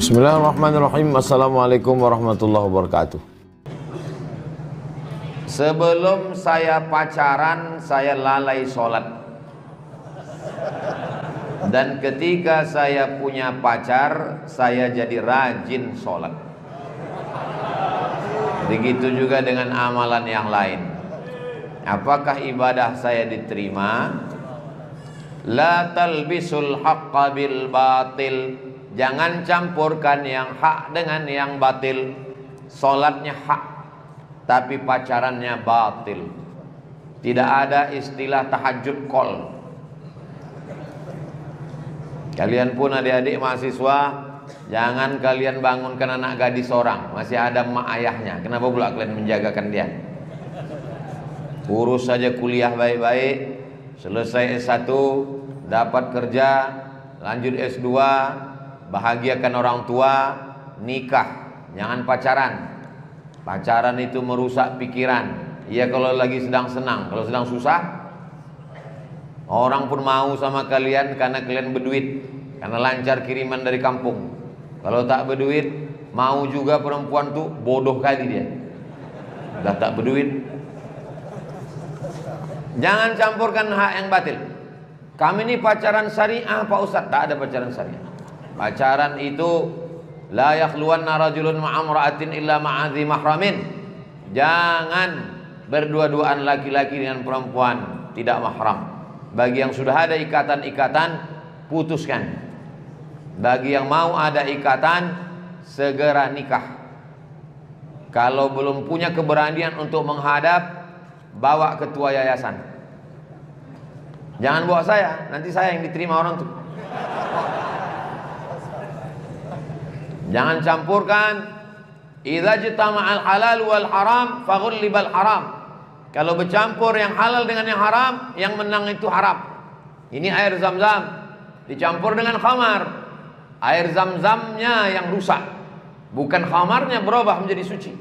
Bismillahirrahmanirrahim. Assalamualaikum warahmatullahi wabarakatuh. Sebelum saya pacaran, saya lalai sholat. Dan ketika saya punya pacar, saya jadi rajin sholat. Begitu juga dengan amalan yang lain. Apakah ibadah saya diterima? La talbisul haqqa bil batil. Jangan campurkan yang hak dengan yang batil. Sholatnya hak, tapi pacarannya batil. Tidak ada istilah tahajud call. Kalian pun adik-adik mahasiswa, jangan kalian bangunkan anak gadis orang, masih ada emak ayahnya. Kenapa pula kalian menjagakan dia? Urus saja kuliah baik-baik, selesai S1, dapat kerja, lanjut S2, bahagiakan orang tua, nikah. Jangan pacaran. Pacaran itu merusak pikiran. Iya kalau lagi sedang senang, kalau sedang susah, orang pun mau sama kalian karena kalian berduit, karena lancar kiriman dari kampung. Kalau tak berduit, mau juga perempuan tuh bodoh kali dia. Udah tak berduit. Jangan campurkan hak yang batil. Kami ini pacaran syariah Pak Ustadz. Tak ada pacaran syariah. Pacaran itu la yakhluwanna rajulun ma'amra'atin illa ma'adhi mahramin. Jangan berdua-duaan laki-laki dengan perempuan tidak mahram. Bagi yang sudah ada ikatan-ikatan, putuskan. Bagi yang mau ada ikatan, segera nikah. Kalau belum punya keberanian untuk menghadap, bawa ketua yayasan. Jangan bawa saya, nanti saya yang diterima orang tuh. Jangan campurkan. Idza jitama'al halal wal haram faghulibal haram. Kalau bercampur yang halal dengan yang haram, yang menang itu haram. Ini air zam-zam dicampur dengan khamar. Air zam-zamnya yang rusak, bukan khamarnya berubah menjadi suci.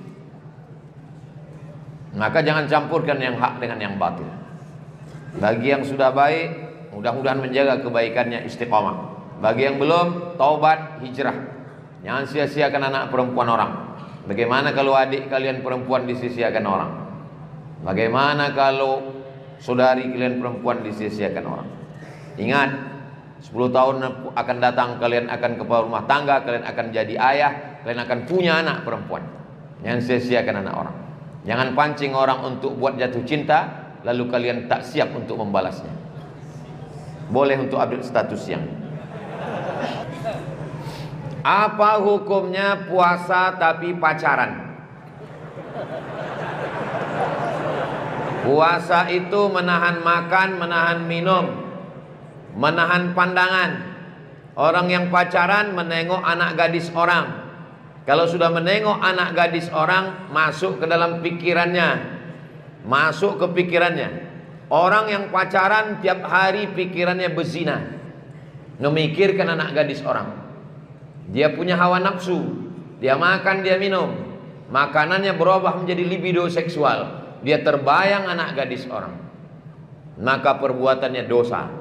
Maka jangan campurkan yang hak dengan yang batil. Bagi yang sudah baik, mudah-mudahan menjaga kebaikannya istiqamah. Bagi yang belum, taubat, hijrah. Jangan sia-siakan anak perempuan orang. Bagaimana kalau adik kalian perempuan disisiakan orang? Bagaimana kalau saudari kalian perempuan disisiakan orang? Ingat, 10 tahun akan datang kalian akan kepala rumah tangga, kalian akan jadi ayah, kalian akan punya anak perempuan. Jangan sia-siakan anak orang. Jangan pancing orang untuk buat jatuh cinta, lalu kalian tak siap untuk membalasnya. Boleh untuk update status yang. Apa hukumnya puasa tapi pacaran? Puasa itu menahan makan, menahan minum, menahan pandangan. Orang yang pacaran menengok anak gadis orang. Kalau sudah menengok anak gadis orang, masuk ke dalam pikirannya. Masuk ke pikirannya. Orang yang pacaran tiap hari pikirannya berzina, memikirkan anak gadis orang. Dia punya hawa nafsu. Dia makan, dia minum. Makanannya berubah menjadi libido seksual. Dia terbayang anak gadis orang. Maka perbuatannya dosa.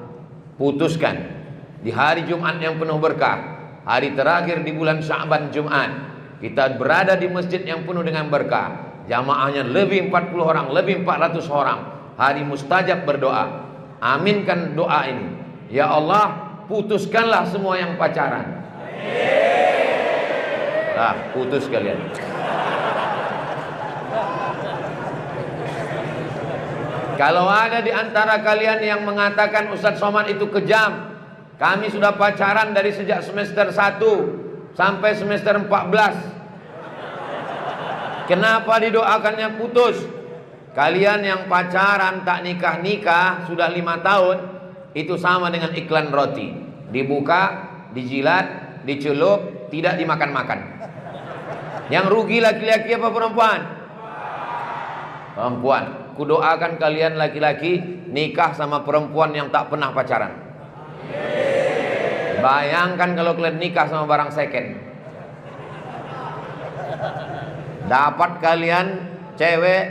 Putuskan. Di hari Jumat yang penuh berkah, hari terakhir di bulan Sya'ban Jumat, kita berada di masjid yang penuh dengan berkah. Jamaahnya lebih 40 orang, lebih 400 orang. Hari mustajab berdoa. Aminkan doa ini. Ya Allah, putuskanlah semua yang pacaran. Nah, putus kalian. Kalau ada di antara kalian yang mengatakan Ustadz Somad itu kejam, kami sudah pacaran dari sejak semester 1 sampai semester 14. Kenapa didoakannya putus? Kalian yang pacaran tak nikah-nikah sudah 5 tahun, itu sama dengan iklan roti. Dibuka, dijilat, dicelup, tidak dimakan-makan. Yang rugi laki-laki apa perempuan? Perempuan. Kudoakan kalian laki-laki nikah sama perempuan yang tak pernah pacaran. Bayangkan kalau kalian nikah sama barang second. Dapat kalian cewek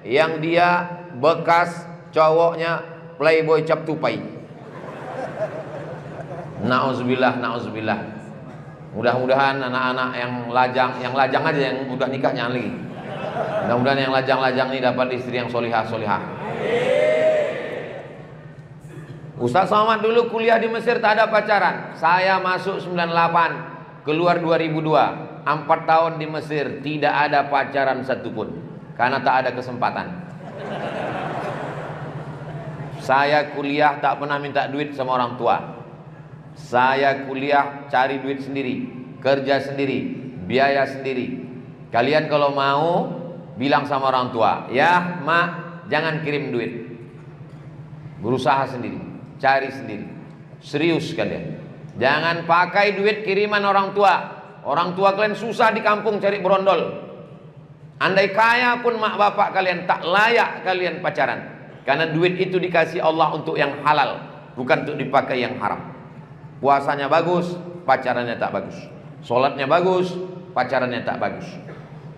yang dia bekas cowoknya playboy cap tupai. Nauzubillah, nauzubillah. Mudah-mudahan anak-anak yang lajang aja, yang udah nikah jangan lagi. Mudah-mudahan yang lajang-lajang ini dapat istri yang solihah. Ustaz Somad dulu kuliah di Mesir tak ada pacaran. Saya masuk 98, keluar 2002. 4 tahun di Mesir tidak ada pacaran satupun, karena tak ada kesempatan. Saya kuliah tak pernah minta duit sama orang tua. Saya kuliah cari duit sendiri, kerja sendiri, biaya sendiri. Kalian kalau mau bilang sama orang tua, ya mak jangan kirim duit, berusaha sendiri, cari sendiri. Serius kalian, jangan pakai duit kiriman orang tua. Orang tua kalian susah di kampung cari berondol. Andai kaya pun mak bapak kalian tak layak kalian pacaran, karena duit itu dikasih Allah untuk yang halal, bukan untuk dipakai yang haram. Puasanya bagus, pacarannya tak bagus. Sholatnya bagus, pacarannya tak bagus.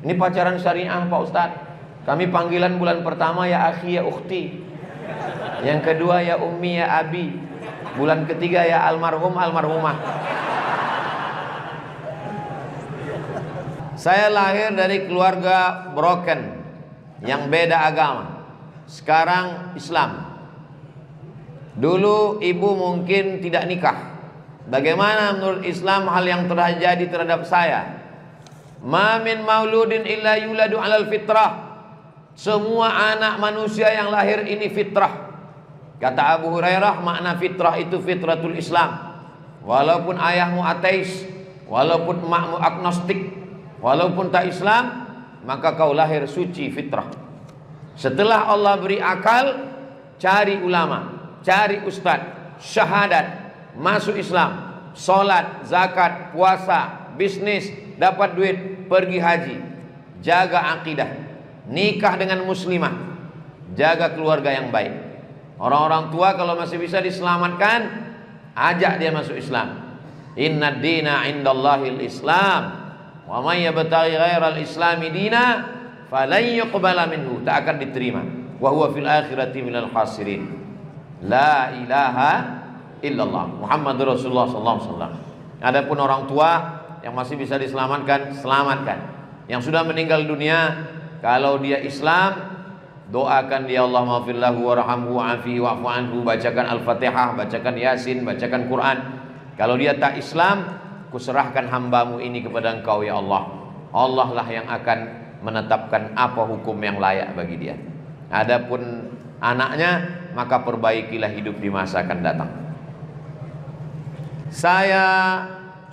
Ini pacaran syariah Pak Ustadz. Kami panggilan bulan pertama ya akhi ya ukhti, yang kedua ya ummi ya abi, bulan ketiga ya almarhum almarhumah. Saya lahir dari keluarga broken yang beda agama. Sekarang Islam. Dulu ibu mungkin tidak nikah. Bagaimana menurut Islam hal yang terjadi terhadap saya? Ma min mauludin illa yuladu alal fitrah. Semua anak manusia yang lahir ini fitrah. Kata Abu Hurairah, makna fitrah itu fitratul Islam. Walaupun ayahmu ateis, walaupun emakmu agnostik, walaupun tak Islam, maka kau lahir suci fitrah. Setelah Allah beri akal, cari ulama, cari ustadz, syahadat, masuk Islam, sholat, zakat, puasa, bisnis, dapat duit, pergi haji, jaga akidah, nikah dengan muslimah, jaga keluarga yang baik. Orang-orang tua kalau masih bisa diselamatkan, ajak dia masuk Islam. Inna dina indallahil Islam, wa may yabtaghi ghairal islami dina falan yuqbala minhu, tak akan diterima. Wa huwa fil akhirati minal khasirin. La ilaha illallah Muhammadur Rasulullah sallallahu alaihi wasallam. Adapun orang tua yang masih bisa diselamatkan, selamatkan. Yang sudah meninggal dunia, kalau dia Islam, doakan dia Allahumma ighfir lahu warhamhu wa'afihi wa'fu anhu, bacakan Al-Fatihah, bacakan Yasin, bacakan Quran. Kalau dia tak Islam, kuserahkan hambamu ini kepada engkau ya Allah. Allah lah yang akan menetapkan apa hukum yang layak bagi dia. Adapun anaknya, maka perbaikilah hidup di masa akan datang. Saya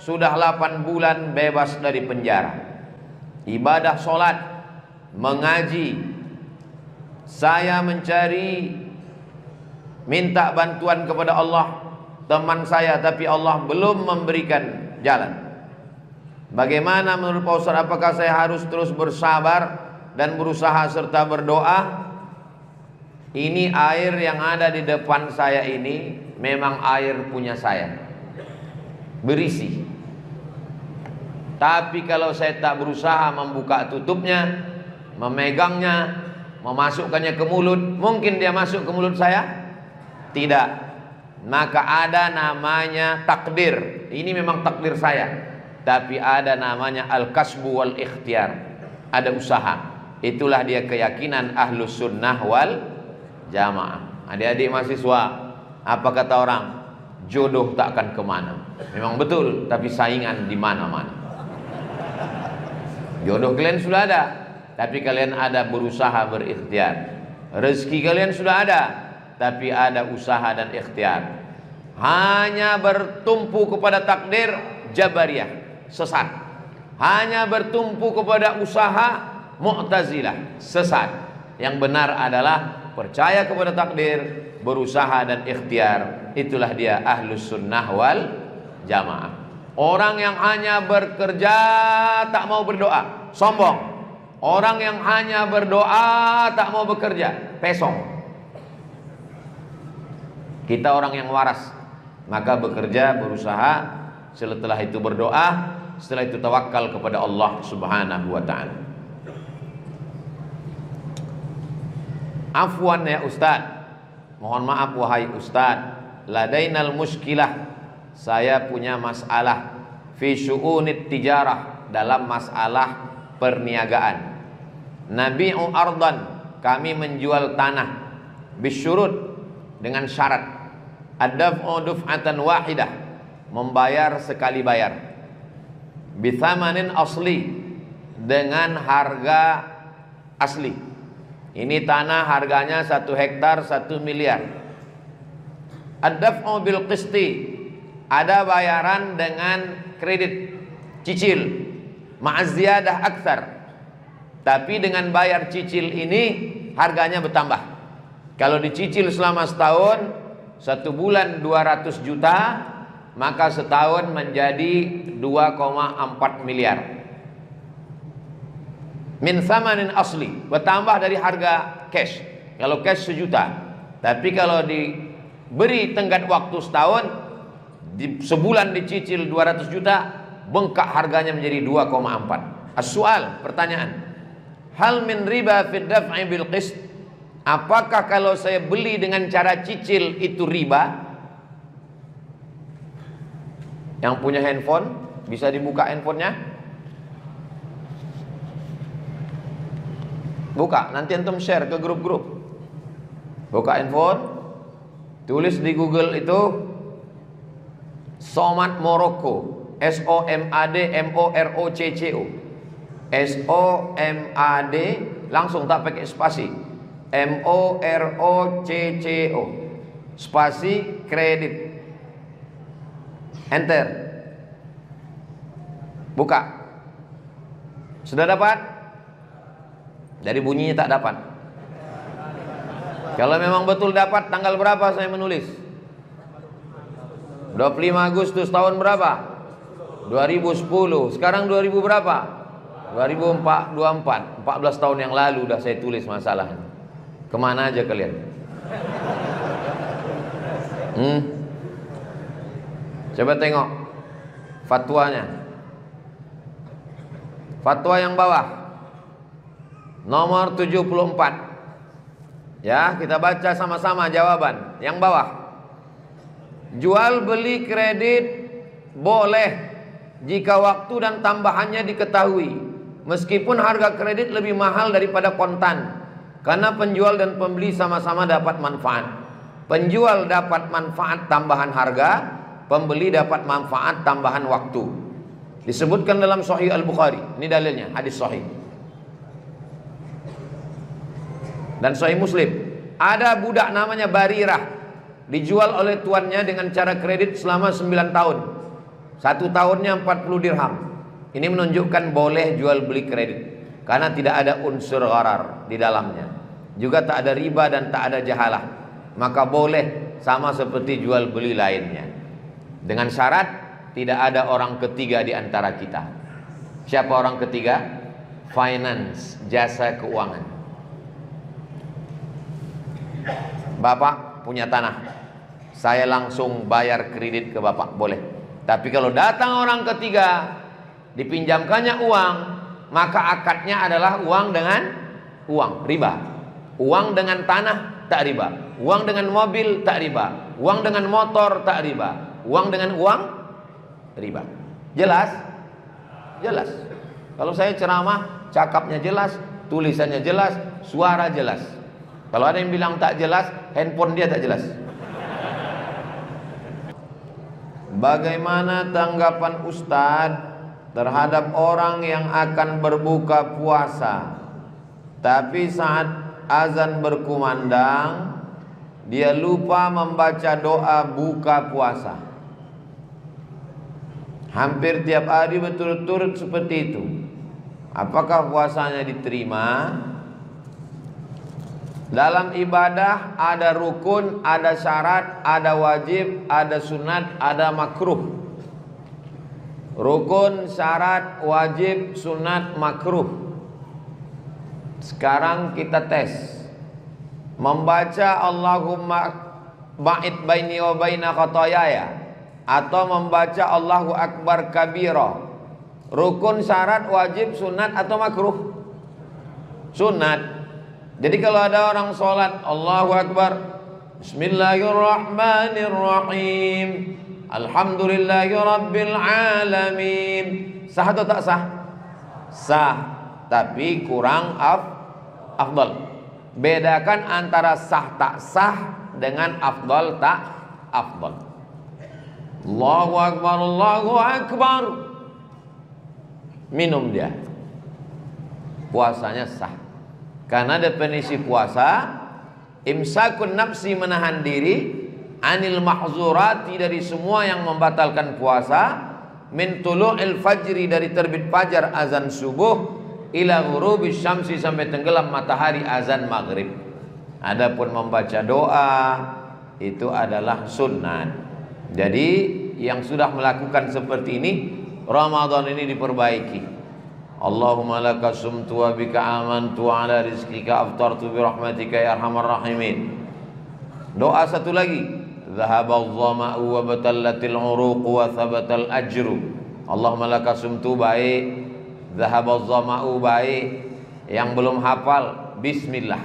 sudah 8 bulan bebas dari penjara. Ibadah sholat, mengaji. Saya mencari, minta bantuan kepada Allah, teman saya, tapi Allah belum memberikan jalan. Bagaimana menurut Pak Ustaz, apakah saya harus terus bersabar dan berusaha serta berdoa? Ini air yang ada di depan saya ini memang air punya saya, berisi. Tapi kalau saya tak berusaha membuka tutupnya, memegangnya, memasukkannya ke mulut, mungkin dia masuk ke mulut saya? Tidak. Maka ada namanya takdir. Ini memang takdir saya. Tapi ada namanya al-kasbu wal ikhtiar. Ada usaha. Itulah dia keyakinan ahlus sunnah wal jamaah. Adik-adik mahasiswa, apa kata orang? Jodoh tak akan kemana. Memang betul, tapi saingan di mana-mana. Jodoh kalian sudah ada, tapi kalian ada berusaha berikhtiar. Rezeki kalian sudah ada, tapi ada usaha dan ikhtiar. Hanya bertumpu kepada takdir, Jabariyah, sesat. Hanya bertumpu kepada usaha, Mu'tazilah, sesat. Yang benar adalah percaya kepada takdir, berusaha dan ikhtiar. Itulah dia ahlus sunnah wal jamaah. Orang yang hanya bekerja tak mau berdoa, sombong. Orang yang hanya berdoa tak mau bekerja, pesong. Kita orang yang waras, maka bekerja, berusaha, setelah itu berdoa, setelah itu tawakal kepada Allah Subhanahu wa ta'ala. Afwan ya Ustaz, mohon maaf wahai Ustaz, ladainal muskilah, saya punya masalah fi syu'unit tijarah, dalam masalah perniagaan. Nabi'u ardan, kami menjual tanah, bisyurut, dengan syarat, ad-daf'u duf'atan wahidah, membayar sekali bayar, bithamanin asli, dengan harga asli. Ini tanah harganya 1 hektar 1 miliar. Ad-daf'u bil qisti, ada bayaran dengan kredit, cicil, ma'aziyadah aktsar. Tapi dengan bayar cicil ini harganya bertambah. Kalau dicicil selama setahun, 1 bulan 200 juta, maka setahun menjadi 2,4 miliar. Min thamanin asli, bertambah dari harga cash. Kalau cash 1 juta, tapi kalau diberi tenggat waktu setahun, sebulan dicicil 200 juta, bengkak harganya menjadi 2,4. As-su'al, pertanyaan, hal min riba fid daf'i bil qist, apakah kalau saya beli dengan cara cicil itu riba? Yang punya handphone bisa dibuka handphonenya, buka, nanti antum share ke grup-grup. Buka handphone, tulis di Google itu Somad Morocco, SOMAD MOROCCO, SOMAD, langsung tak pakai spasi, MOROCCO, spasi kredit, enter, buka. Sudah dapat? Dari bunyinya tak dapat. Kalau memang betul dapat, tanggal berapa saya menulis? 25 Agustus tahun berapa? 2010. Sekarang 2000 berapa? 2024. 14 tahun yang lalu udah saya tulis masalahnya. Kemana aja kalian? Coba tengok fatwanya. Fatwa yang bawah, nomor 74. Ya, kita baca sama-sama jawaban. Yang bawah, jual beli kredit boleh jika waktu dan tambahannya diketahui, meskipun harga kredit lebih mahal daripada kontan, karena penjual dan pembeli sama-sama dapat manfaat. Penjual dapat manfaat tambahan harga, pembeli dapat manfaat tambahan waktu. Disebutkan dalam Sahih Al-Bukhari. Ini dalilnya, hadis sahih. Dan Sahih Muslim, ada budak namanya Barirah, dijual oleh tuannya dengan cara kredit selama 9 tahun. 1 tahunnya 40 dirham. Ini menunjukkan boleh jual beli kredit, karena tidak ada unsur gharar di dalamnya. Juga tak ada riba dan tak ada jahalah. Maka boleh sama seperti jual beli lainnya. Dengan syarat tidak ada orang ketiga di antara kita. Siapa orang ketiga? Finance, jasa keuangan. Bapak punya tanah, saya langsung bayar kredit ke bapak, boleh. Tapi kalau datang orang ketiga, dipinjamkannya uang, maka akadnya adalah uang dengan uang, riba. Uang dengan tanah tak riba, uang dengan mobil tak riba, uang dengan motor tak riba, uang dengan uang riba. Jelas? Jelas. Kalau saya ceramah, cakapnya jelas, tulisannya jelas, suara jelas. Kalau ada yang bilang tak jelas, handphone dia tak jelas. Bagaimana tanggapan Ustadz terhadap orang yang akan berbuka puasa, tapi saat azan berkumandang dia lupa membaca doa buka puasa? Hampir tiap hari berturut-turut seperti itu. Apakah puasanya diterima? Dalam ibadah ada rukun, ada syarat, ada wajib, ada sunat, ada makruh. Rukun, syarat, wajib, sunat, makruh. Sekarang kita tes. Membaca Allahumma ba'id baini wa baina khataayaya, atau membaca Allahu Akbar kabira. Rukun, syarat, wajib, sunat atau makruh? Sunat. Jadi kalau ada orang sholat Allahu Akbar, Bismillahirrahmanirrahim, Alhamdulillahi Rabbil Alamin. Sah atau tak sah? Sah, tapi kurang afdal. Bedakan antara sah tak sah dengan afdal tak afdal. Allahu Akbar, Allahu Akbar. Minum dia, puasanya sah. Karena definisi puasa, imsakun nafsi, menahan diri, anil mahzurati, dari semua yang membatalkan puasa, min tulu'il fajri, dari terbit fajar azan subuh, ila ghurubis syamsi, sampai tenggelam matahari azan maghrib. Adapun membaca doa itu adalah sunnah. Jadi yang sudah melakukan seperti ini, Ramadan ini diperbaiki. Allahumma laka sumtu wa bika amantu wa ala rizqika aftartu bi rahmatika ya arhamar rahimin. Doa satu lagi, dhahabal dhama'u wa batallatil uruq wa thabatal ajru. Allahumma laka sumtu, baik. Dhahabal dhama'u, baik. Yang belum hafal, bismillah.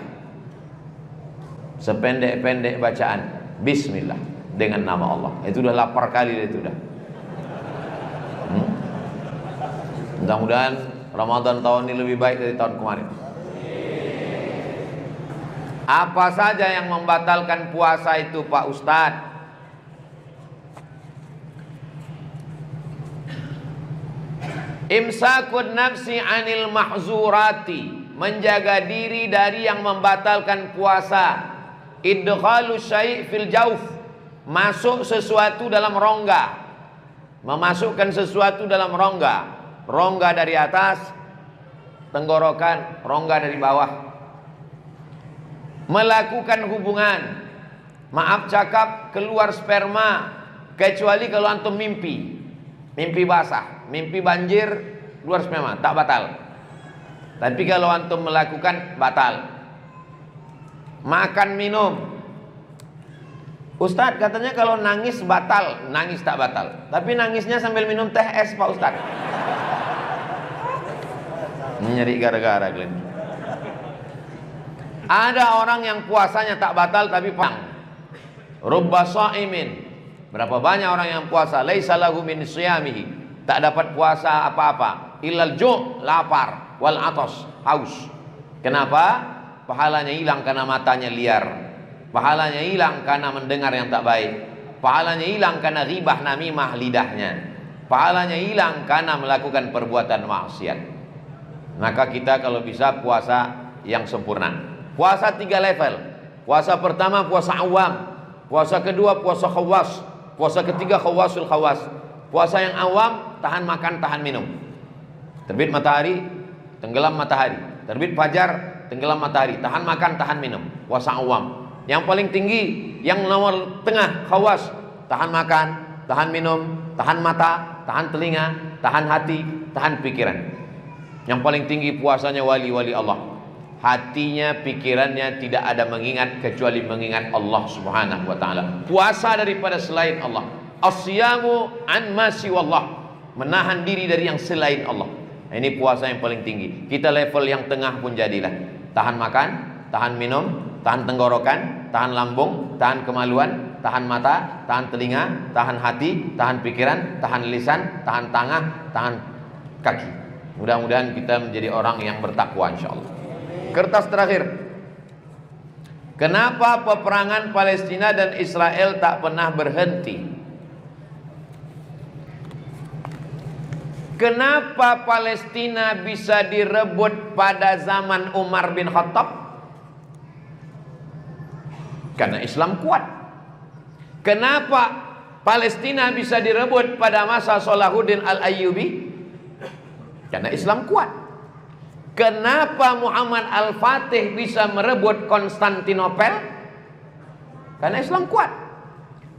Sependek-pendek bacaan, bismillah, dengan nama Allah. Itu udah lapar kali itu udah. Mudah-mudahan Ramadan tahun ini lebih baik dari tahun kemarin. Apa saja yang membatalkan puasa itu Pak Ustadz? Imsakun nafsi anil mahzurati, menjaga diri dari yang membatalkan puasa. Idkhalu syai' fil jauf, masuk sesuatu dalam rongga, memasukkan sesuatu dalam rongga. Rongga dari atas, tenggorokan, rongga dari bawah. Melakukan hubungan, maaf cakap, keluar sperma, kecuali kalau antum mimpi, mimpi basah, mimpi banjir, keluar sperma, tak batal. Tapi kalau antum melakukan, batal. Makan minum, Ustadz katanya kalau nangis batal. Nangis tak batal, tapi nangisnya sambil minum teh es Pak Ustadz. Nyari gara-gara kalian. Ada orang yang puasanya tak batal tapi pang. Rubba sha'imin, berapa banyak orang yang puasa, laisa lahu min siyamihi, tak dapat puasa apa-apa, illal ju', lapar, wal atas, haus. Kenapa? Pahalanya hilang karena matanya liar, pahalanya hilang karena mendengar yang tak baik, pahalanya hilang karena ghibah namimah lidahnya, pahalanya hilang karena melakukan perbuatan maksiat. Maka kita kalau bisa puasa yang sempurna. Puasa 3 level. Puasa pertama puasa awam, puasa kedua puasa khawas, puasa ketiga khawasul khawas. Puasa yang awam, tahan makan, tahan minum. Terbit matahari, tenggelam matahari. Terbit fajar, tenggelam matahari, tahan makan, tahan minum. Puasa awam. Yang paling tinggi, yang nomor tengah khawas, tahan makan, tahan minum, tahan mata, tahan telinga, tahan hati, tahan pikiran. Yang paling tinggi puasanya wali-wali Allah. Hatinya, pikirannya tidak ada mengingat kecuali mengingat Allah Subhanahu wa taala. Puasa daripada selain Allah. Asyamu an ma siwallah, menahan diri dari yang selain Allah. Ini puasa yang paling tinggi. Kita level yang tengah pun jadilah. Tahan makan, tahan minum, tahan tenggorokan, tahan lambung, tahan kemaluan, tahan mata, tahan telinga, tahan hati, tahan pikiran, tahan lisan, tahan tangan, tahan kaki. Mudah-mudahan kita menjadi orang yang bertakwa insyaallah. Kertas terakhir. Kenapa peperangan Palestina dan Israel tak pernah berhenti? Kenapa Palestina bisa direbut pada zaman Umar bin Khattab? Karena Islam kuat. Kenapa Palestina bisa direbut pada masa Salahuddin Al-Ayyubi? Karena Islam kuat. Kenapa Muhammad Al-Fatih bisa merebut Konstantinopel? Karena Islam kuat.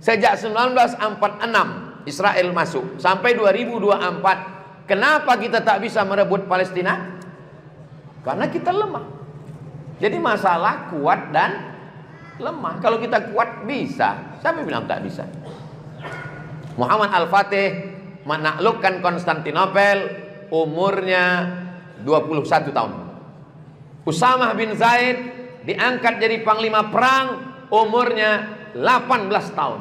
Sejak 1946 Israel masuk sampai 2024. Kenapa kita tak bisa merebut Palestina? Karena kita lemah. Jadi masalah kuat dan lemah. Kalau kita kuat bisa. Siapa bilang tak bisa? Muhammad Al-Fatih menaklukkan Konstantinopel umurnya 21 tahun. Usamah bin Zaid diangkat jadi panglima perang umurnya 18 tahun.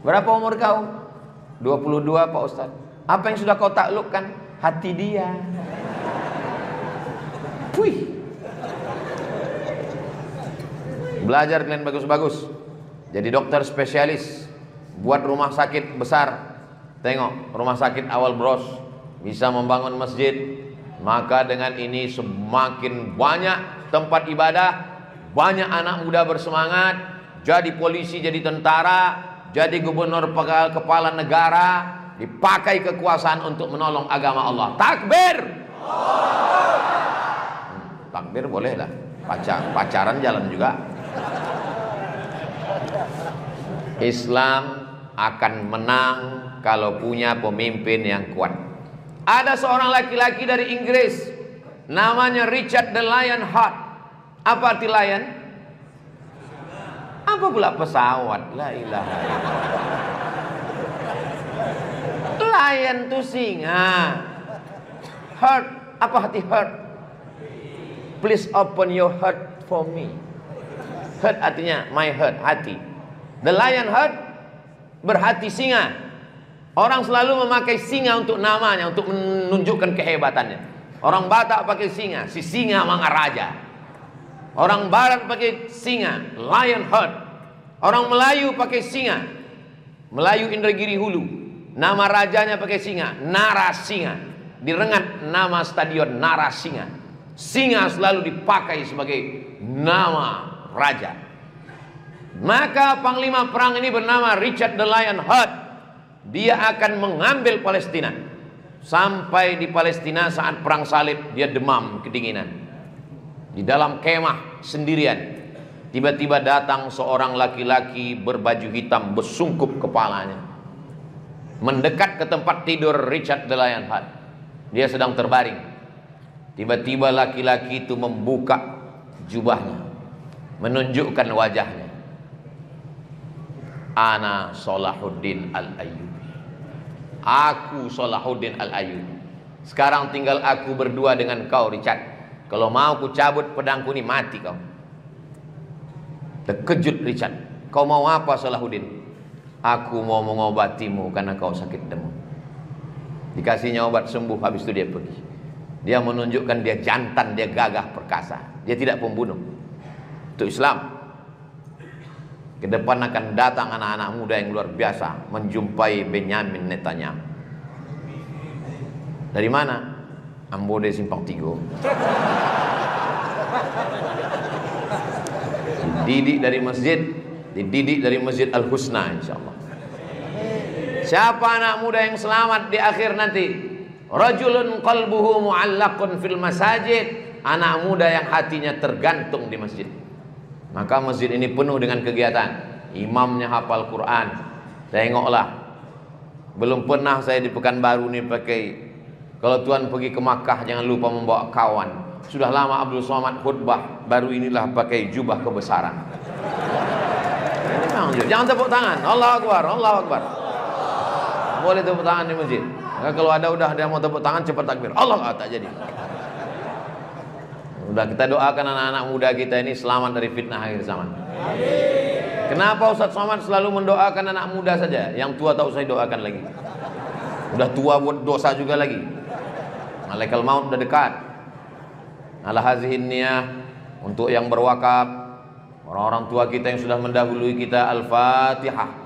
Berapa umur kau? 22 Pak Ustaz. Apa yang sudah kau taklukkan? Hati dia. Wih. Belajar kalian bagus-bagus. Jadi dokter spesialis. Buat rumah sakit besar. Tengok, rumah sakit Awal Bros bisa membangun masjid. Maka dengan ini semakin banyak tempat ibadah, banyak anak muda bersemangat, jadi polisi, jadi tentara, jadi gubernur, kepala negara, dipakai kekuasaan untuk menolong agama Allah. Takbir. Takbir boleh lah. Pacaran jalan juga. Islam akan menang kalau punya pemimpin yang kuat. Ada seorang laki-laki dari Inggris, namanya Richard the Lionheart. Apa arti lion? Apa pula pesawat? La ilaha illallah. Lion itu singa. Heart, apa hati heart? Please open your heart for me. Heart artinya my heart, hati. The Lionheart berhati singa. Orang selalu memakai singa untuk namanya, untuk menunjukkan kehebatannya. Orang Batak pakai singa, si singa Mangaraja. Orang Barat pakai singa, Lionheart. Orang Melayu pakai singa, Melayu Indragiri Hulu. Nama rajanya pakai singa, Narasinga. Direngat nama stadion Narasinga. Singa selalu dipakai sebagai nama raja. Maka panglima perang ini bernama Richard the Lionheart. Dia akan mengambil Palestina. Sampai di Palestina saat perang salib dia demam kedinginan. Di dalam kemah sendirian. Tiba-tiba datang seorang laki-laki berbaju hitam, bersungkup kepalanya. Mendekat ke tempat tidur Richard the Lionheart. Dia sedang terbaring. Tiba-tiba laki-laki itu membuka jubahnya, menunjukkan wajahnya. Ana Salahuddin Al-Ayyubi. Aku Salahuddin Al-Ayyubi. Sekarang tinggal aku berdua dengan kau, Richard. Kalau mau ku cabut pedangku ini, mati kau. Terkejut Richard. Kau mau apa Salahuddin? Aku mau mengobatimu karena kau sakit demam. Dikasihnya obat, sembuh. Habis itu dia pergi. Dia menunjukkan dia jantan, dia gagah perkasa. Dia tidak pembunuh. Itu Islam. Ke depan akan datang anak-anak muda yang luar biasa menjumpai Benyamin Netanyahu. Dari mana? Ambode Simpang Tigo. Dididik dari masjid, dididik dari Masjid Al-Husna insyaallah. Siapa anak muda yang selamat di akhir nanti? Rajulun qalbuhu mu'allaqun fil masajid. Anak muda yang hatinya tergantung di masjid. Maka masjid ini penuh dengan kegiatan. Imamnya hafal Quran. Tengoklah. Belum pernah saya di Pekanbaru ini pakai. Kalau tuan pergi ke Makkah jangan lupa membawa kawan. Sudah lama Abdul Somad khutbah, baru inilah pakai jubah kebesaran. Ini memang, jangan tepuk tangan. Allahu Akbar, Allahu Akbar. Boleh tepuk tangan di masjid. Maka kalau ada udah dia mau tepuk tangan cepat takbir. Allah tak jadi. Udah kita doakan anak-anak muda kita ini selamat dari fitnah akhir zaman. Kenapa Ustaz Somad selalu mendoakan anak muda saja? Yang tua tak usah doakan lagi. Udah tua buat dosa juga lagi. Malaikat maut udah dekat. Ala hazihin niyah untuk yang berwakaf, orang-orang tua kita yang sudah mendahului kita. Al-Fatihah.